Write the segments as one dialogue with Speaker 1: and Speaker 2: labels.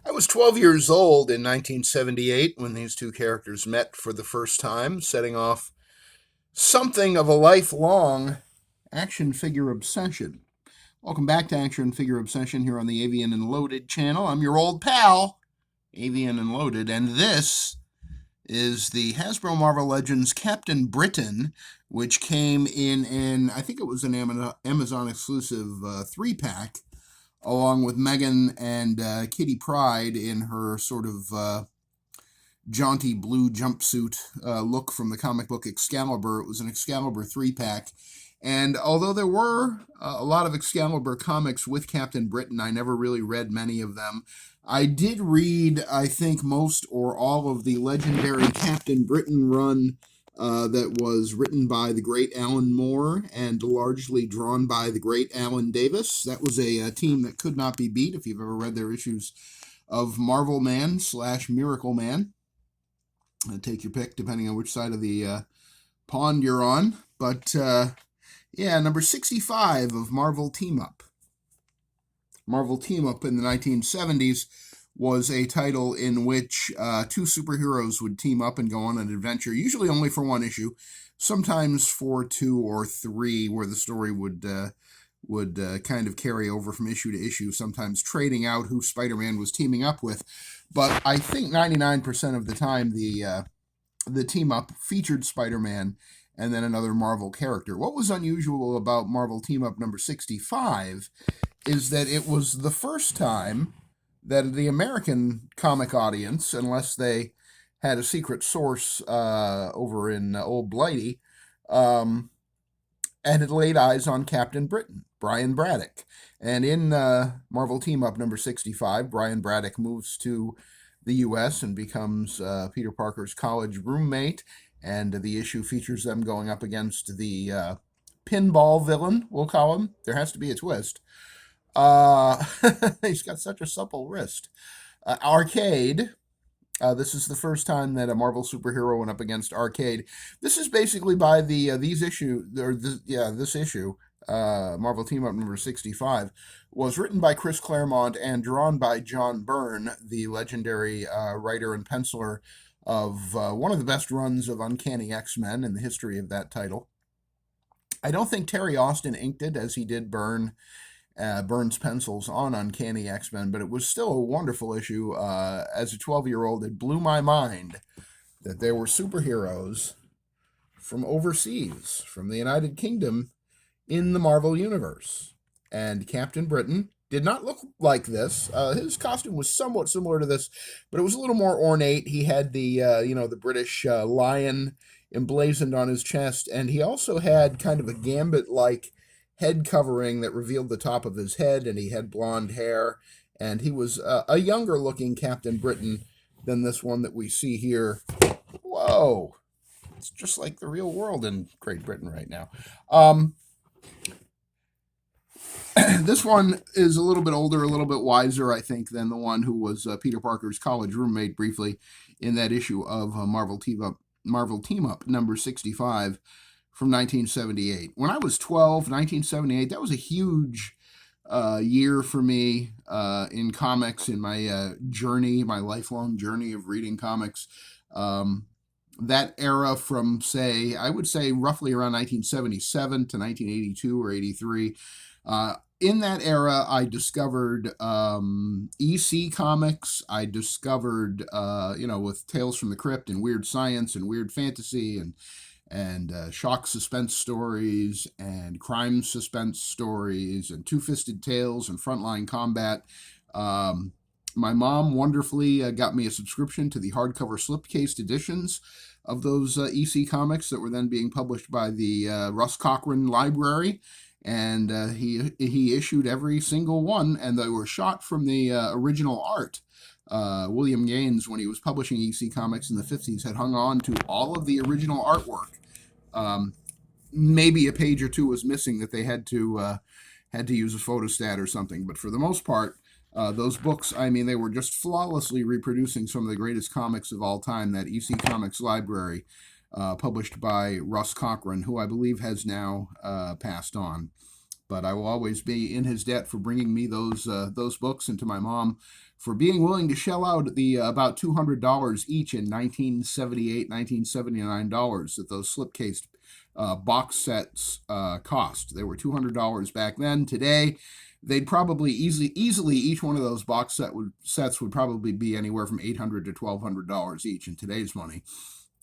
Speaker 1: I was 12 years old in 1978 when these two characters met for the first time, setting off something of a lifelong action figure obsession. Welcome back to Action Figure Obsession here on the Avian and Loaded channel. I'm your old pal, Avian and Loaded, and this is the Hasbro Marvel Legends Captain Britain, which came in I think it was an Amazon exclusive 3-pack, along with Megan and Kitty Pryde in her sort of jaunty blue jumpsuit look from the comic book Excalibur. It was an Excalibur 3-pack. And although there were a lot of Excalibur comics with Captain Britain, I never really read many of them. I did read, I think, most or all of the legendary Captain Britain run that was written by the great Alan Moore and largely drawn by the great Alan Davis. That was a team that could not be beat if you've ever read their issues of Marvel Man / Miracle Man. Take your pick depending on which side of the pond you're on. But yeah, number 65 of Marvel Team Up. Marvel Team Up in the 1970s was a title in which two superheroes would team up and go on an adventure, usually only for one issue, sometimes for 2 or 3, where the story would kind of carry over from issue to issue, sometimes trading out who Spider-Man was teaming up with. But I think 99% of the time the team up featured Spider-Man and then another Marvel character. What was unusual about Marvel Team Up number 65 is that it was the first time that the American comic audience, unless they had a secret source over in Old Blighty, and had laid eyes on Captain Britain, Brian Braddock. And in Marvel Team Up number 65, Brian Braddock moves to the U.S. and becomes Peter Parker's college roommate, and the issue features them going up against the pinball villain, we'll call him. There has to be a twist. He's got such a supple wrist. Arcade. This is the first time that a Marvel superhero went up against Arcade. This is basically by this issue, Marvel Team Up number 65, was written by Chris Claremont and drawn by John Byrne, the legendary writer and penciler of one of the best runs of Uncanny X-Men in the history of that title. I don't think Terry Austin inked it as he did Byrne's pencils on Uncanny X-Men, but it was still a wonderful issue. As a 12-year-old, it blew my mind that there were superheroes from overseas, from the United Kingdom, in the Marvel Universe. And Captain Britain did not look like this. His costume was somewhat similar to this, but it was a little more ornate. He had the British lion emblazoned on his chest, and he also had kind of a gambit-like head covering that revealed the top of his head, and he had blonde hair, and he was a younger-looking Captain Britain than this one that we see here. Whoa! It's just like the real world in Great Britain right now. This one is a little bit older, a little bit wiser, I think, than the one who was Peter Parker's college roommate briefly in that issue of Marvel Team Up number 65 from 1978. When I was 12, 1978, that was a huge year for me in comics, in my my lifelong journey of reading comics. That era from, I would say roughly around 1977 to 1982 or 83. In that era, I discovered EC comics. I discovered, with Tales from the Crypt and Weird Science and Weird Fantasy and shock suspense stories and crime suspense stories and Two-Fisted Tales and Frontline Combat. My mom wonderfully got me a subscription to the hardcover slipcased editions of those EC comics that were then being published by the Russ Cochran Library. And he issued every single one, and they were shot from the original art. William Gaines, when he was publishing EC Comics in the 50s, had hung on to all of the original artwork. Maybe a page or two was missing that they had to use a photostat or something, but for the most part, those books, they were just flawlessly reproducing some of the greatest comics of all time, that EC Comics library. Published by Russ Cochran, who I believe has now passed on. but I will always be in his debt for bringing me those books, and to my mom for being willing to shell out the about $200 each in 1978, $1979 that those slipcase box sets cost. They were $200 back then. Today, they'd probably easily each one of those sets would probably be anywhere from $800 to $1,200 each in today's money.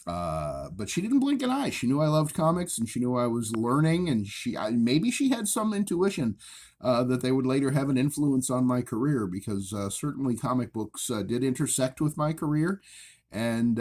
Speaker 1: But she didn't blink an eye. She knew I loved comics, and she knew I was learning, and maybe she had some intuition that they would later have an influence on my career, because certainly comic books did intersect with my career, and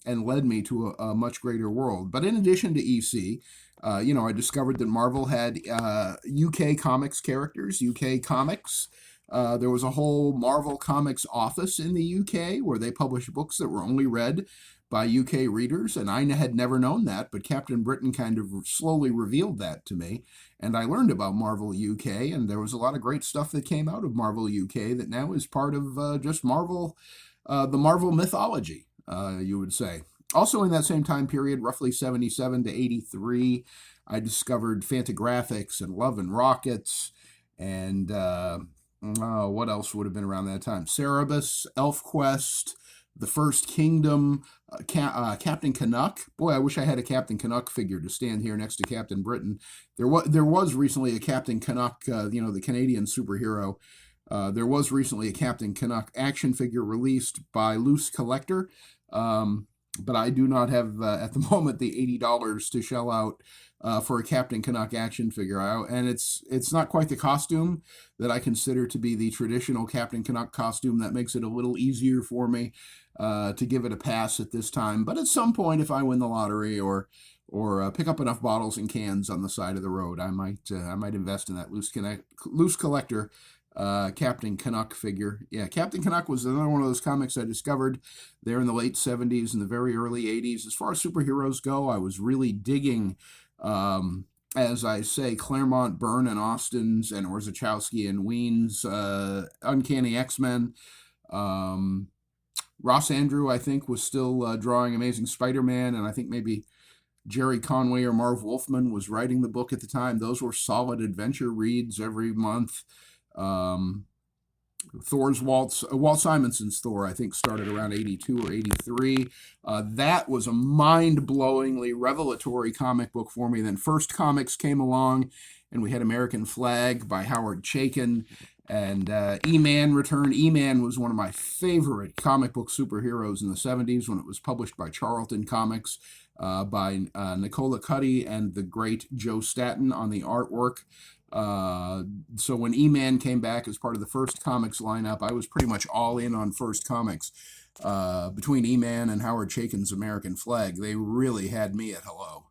Speaker 1: led me to a much greater world. But in addition to EC, I discovered that Marvel had UK comics characters, UK comics. There was a whole Marvel Comics office in the UK where they published books that were only read by UK readers, and I had never known that, but Captain Britain kind of slowly revealed that to me, and I learned about Marvel UK, and there was a lot of great stuff that came out of Marvel UK that now is part of just Marvel, the Marvel mythology, you would say. Also in that same time period, roughly 77 to 83, I discovered Fantagraphics and Love and Rockets, and what else would have been around that time? Cerebus, ElfQuest, The First Kingdom, Captain Canuck. Boy, I wish I had a Captain Canuck figure to stand here next to Captain Britain. There was recently a Captain Canuck, the Canadian superhero. There was recently a Captain Canuck action figure released by Loose Collector, but I do not have, at the moment, the $80 to shell out for a Captain Canuck action figure. And it's not quite the costume that I consider to be the traditional Captain Canuck costume. That makes it a little easier for me to give it a pass at this time. But at some point, if I win the lottery or pick up enough bottles and cans on the side of the road, I might invest in that Loose Collector Captain Canuck figure. Yeah, Captain Canuck was another one of those comics I discovered there in the late 70s and the very early 80s. As far as superheroes go, I was really digging, as I say, Claremont, Byrne, and Austin's, and Orzechowski and Wien's Uncanny X-Men. Ross Andrew, I think, was still drawing Amazing Spider-Man, and I think maybe Jerry Conway or Marv Wolfman was writing the book at the time. Those were solid adventure reads every month. Thor's Walt Simonson's Thor, I think, started around 82 or 83. That was a mind-blowingly revelatory comic book for me. Then First Comics came along, and we had American Flag by Howard Chaykin, and E-Man returned. E-Man was one of my favorite comic book superheroes in the 70s when it was published by Charlton Comics, by Nicola Cuddy and the great Joe Staton on the artwork. So when E-Man came back as part of the First Comics lineup, I was pretty much all in on First Comics. Between E-Man and Howard Chaykin's American Flag, they really had me at hello.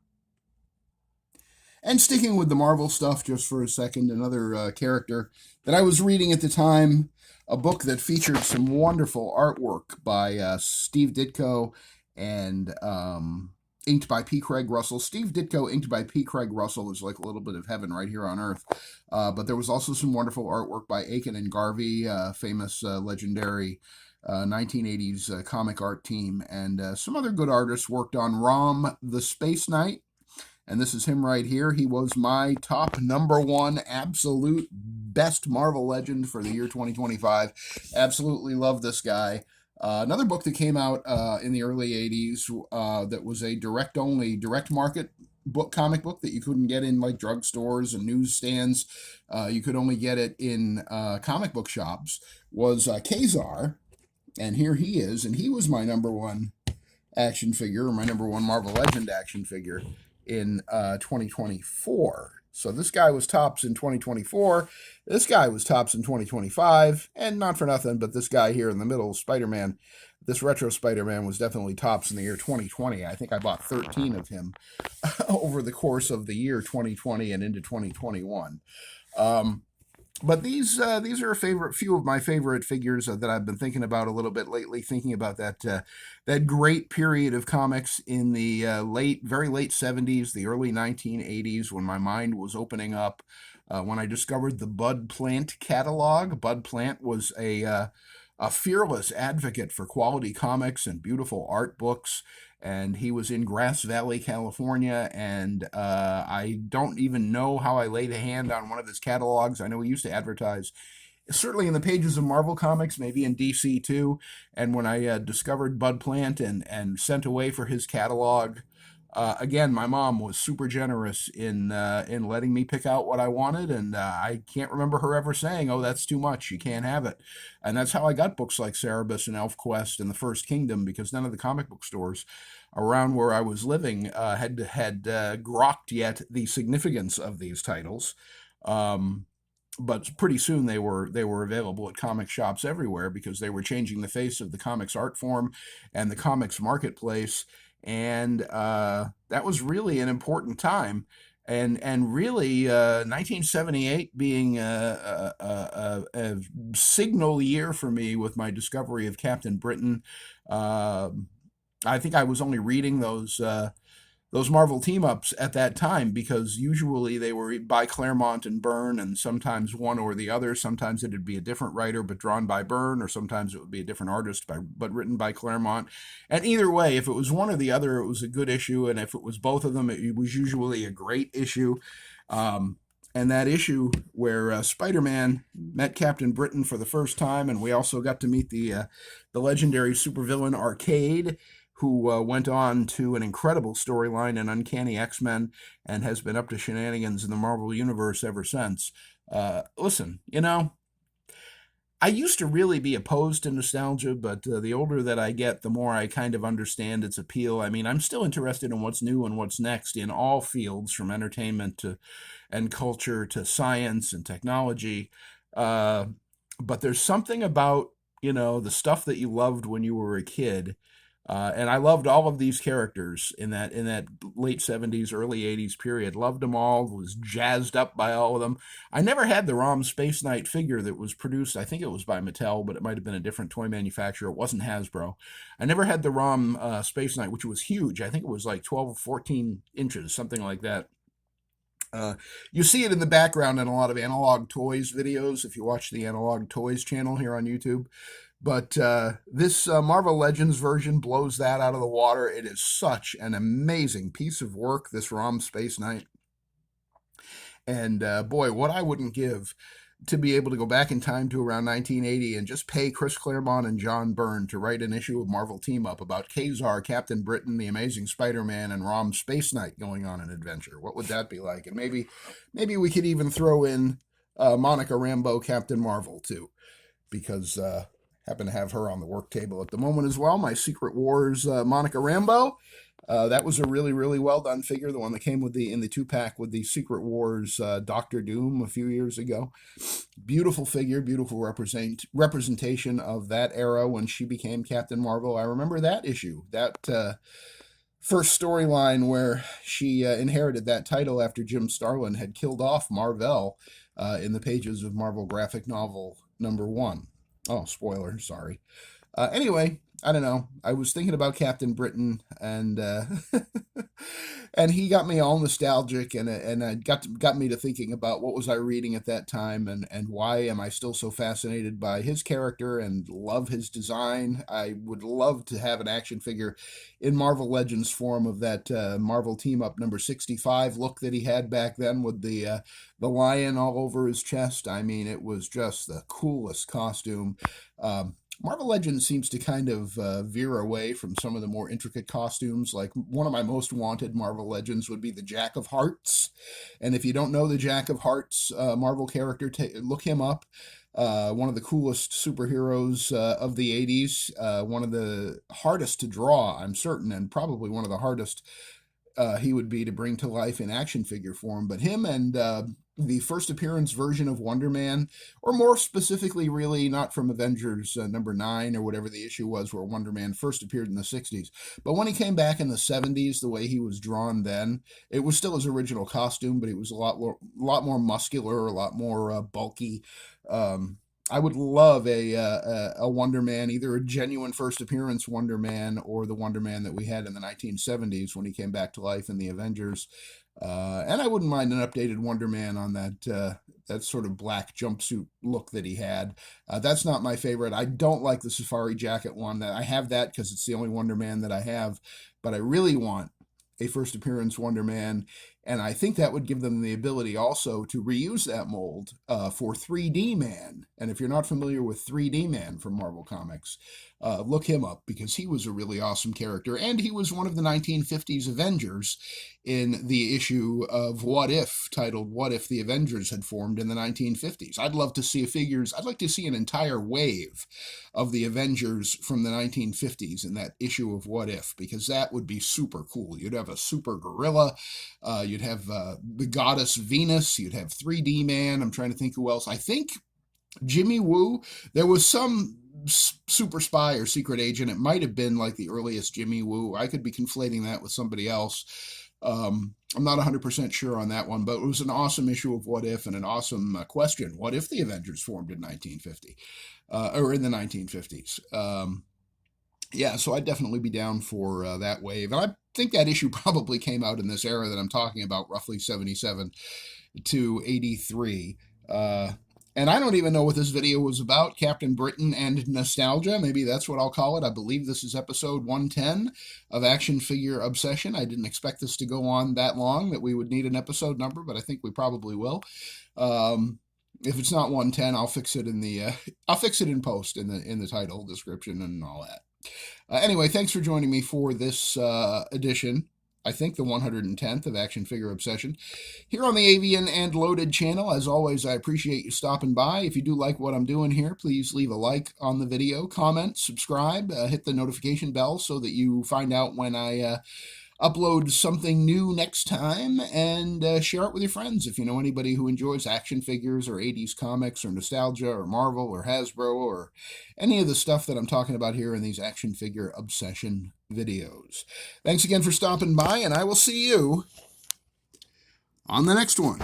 Speaker 1: And sticking with the Marvel stuff just for a second, another character that I was reading at the time, a book that featured some wonderful artwork by Steve Ditko and inked by P. Craig Russell. Steve Ditko, inked by P. Craig Russell, is like a little bit of heaven right here on Earth. But there was also some wonderful artwork by Aiken and Garvey, famous legendary 1980s comic art team. And some other good artists worked on Rom the Space Knight. And this is him right here. He was my top #1 absolute best Marvel legend for the year 2025. Absolutely love this guy. Another book that came out in the early 80s that was a direct market comic book that you couldn't get in like drugstores and newsstands. You could only get it in comic book shops, was Kazar. And here he is. And he was my #1 action figure, or my #1 Marvel Legend action figure in 2024. So this guy was tops in 2024. This guy was tops in 2025. And not for nothing, but this guy here in the middle, Spider-Man, this retro Spider-Man was definitely tops in the year 2020. I think I bought 13 of him over the course of the year 2020 and into 2021. But these are a few of my favorite figures that I've been thinking about a little bit lately, thinking about that great period of comics in the very late 70s, the early 1980s, when my mind was opening up, when I discovered the Bud Plant catalog. Bud Plant was a a fearless advocate for quality comics and beautiful art books. And he was in Grass Valley, California. And I don't even know how I laid a hand on one of his catalogs. I know he used to advertise certainly in the pages of Marvel Comics, maybe in DC too. And when I discovered Bud Plant and sent away for his catalog, again, my mom was super generous in letting me pick out what I wanted, and I can't remember her ever saying, "Oh, that's too much. You can't have it." And that's how I got books like Cerebus and ElfQuest and the First Kingdom, because none of the comic book stores around where I was living had grokked yet the significance of these titles. Um, but pretty soon they were available at comic shops everywhere because they were changing the face of the comics art form and the comics marketplace. And that was really an important time. And really, 1978 being a signal year for me with my discovery of Captain Britain. Uh, I think I was only reading those Marvel team ups at that time because usually they were by Claremont and Byrne, and sometimes one or the other. Sometimes it'd be a different writer but drawn by Byrne, or sometimes it would be a different artist but written by Claremont. And either way, if it was one or the other, it was a good issue, and if it was both of them, it was usually a great issue. Um, and that issue where Spider-Man met Captain Britain for the first time, and we also got to meet the legendary supervillain Arcade, who went on to an incredible storyline in Uncanny X-Men and has been up to shenanigans in the Marvel Universe ever since. Listen, I used to really be opposed to nostalgia, but the older that I get, the more I kind of understand its appeal. I mean, I'm still interested in what's new and what's next in all fields, from entertainment and culture to science and technology. Uh, but there's something about, the stuff that you loved when you were a kid. And I loved all of these characters in that late 70s, early 80s period. Loved them all, was jazzed up by all of them. I never had the ROM Space Knight figure that was produced. I think it was by Mattel, but it might have been a different toy manufacturer. It wasn't Hasbro. I never had the ROM Space Knight, which was huge. I think it was like 12 or 14 inches, something like that. You see it in the background in a lot of Analog Toys videos if you watch the Analog Toys channel here on YouTube. But this Marvel Legends version blows that out of the water. It is such an amazing piece of work, this ROM Space Knight. And boy, what I wouldn't give to be able to go back in time to around 1980 and just pay Chris Claremont and John Byrne to write an issue of Marvel Team Up about Kazar, Captain Britain, the Amazing Spider-Man, and ROM Space Knight going on an adventure. What would that be like? And maybe we could even throw in Monica Rambeau, Captain Marvel, too, because happen to have her on the work table at the moment as well. My Secret Wars Monica Rambeau. That was a really, really well done figure. The one that came in the 2-pack with the Secret Wars Doctor Doom a few years ago. Beautiful figure, beautiful representation of that era when she became Captain Marvel. I remember that issue, that first storyline where she inherited that title after Jim Starlin had killed off Mar-Vell in the pages of Marvel Graphic Novel #1. Oh, spoiler, sorry. Anyway, I don't know. I was thinking about Captain Britain, and and he got me all nostalgic, and got me to thinking about what was I reading at that time, and why am I still so fascinated by his character and love his design. I would love to have an action figure in Marvel Legends form of that Marvel Team Up #65 look that he had back then with the lion all over his chest. I mean, it was just the coolest costume. Marvel Legends seems to kind of veer away from some of the more intricate costumes. Like, one of my most wanted Marvel Legends would be the Jack of Hearts. And if you don't know the Jack of Hearts Marvel character, look him up. One of the coolest superheroes of the 80s. One of the hardest to draw, I'm certain, and probably one of the hardest he would be to bring to life in action figure form. But him and the first appearance version of Wonder Man, or more specifically, really not from Avengers #9 or whatever the issue was where Wonder Man first appeared in the 60s, but when he came back in the 70s, the way he was drawn then, it was still his original costume, but it was a lot more muscular, a lot more bulky. I would love a Wonder Man, either a genuine first appearance Wonder Man or the Wonder Man that we had in the 1970s when he came back to life in the Avengers. And I wouldn't mind an updated Wonder Man on that that sort of black jumpsuit look that he had. That's not my favorite. I don't like the safari jacket one. I have that because it's the only Wonder Man that I have, but I really want a first appearance Wonder Man, and I think that would give them the ability also to reuse that mold for 3D Man. And if you're not familiar with 3D Man from Marvel Comics, look him up, because he was a really awesome character, and he was one of the 1950s Avengers in the issue of What If, titled What If the Avengers Had Formed in the 1950s. I'd love to see I'd like to see an entire wave of the Avengers from the 1950s in that issue of What If, because that would be super cool. You'd have a super gorilla, you'd have the goddess Venus, you'd have 3D Man. I'm trying to think who else. I think Jimmy Woo. There was some super spy or secret agent. It might have been like the earliest Jimmy Woo. I could be conflating that with somebody else. I'm not 100% sure on that one, but it was an awesome issue of What If, and an awesome question. What if the Avengers formed in 1950 or in the 1950s? Yeah, so I'd definitely be down for that wave. And I think that issue probably came out in this era that I'm talking about, roughly 77 to 83. And I don't even know what this video was about. Captain Britain and nostalgia. Maybe that's what I'll call it. I believe this is episode 110 of Action Figure Obsession. I didn't expect this to go on that long, that we would need an episode number, but I think we probably will. If it's not 110, I'll fix it in the I'll fix it in post in the title description and all that. Anyway, thanks for joining me for this edition, I think the 110th of Action Figure Obsession, here on the Avian and Loaded channel. As always, I appreciate you stopping by. If you do like what I'm doing here, please leave a like on the video, comment, subscribe, hit the notification bell so that you find out when I upload something new next time, and share it with your friends if you know anybody who enjoys action figures or 80s comics or nostalgia or Marvel or Hasbro or any of the stuff that I'm talking about here in these Action Figure Obsession videos. Thanks again for stopping by, and I will see you on the next one.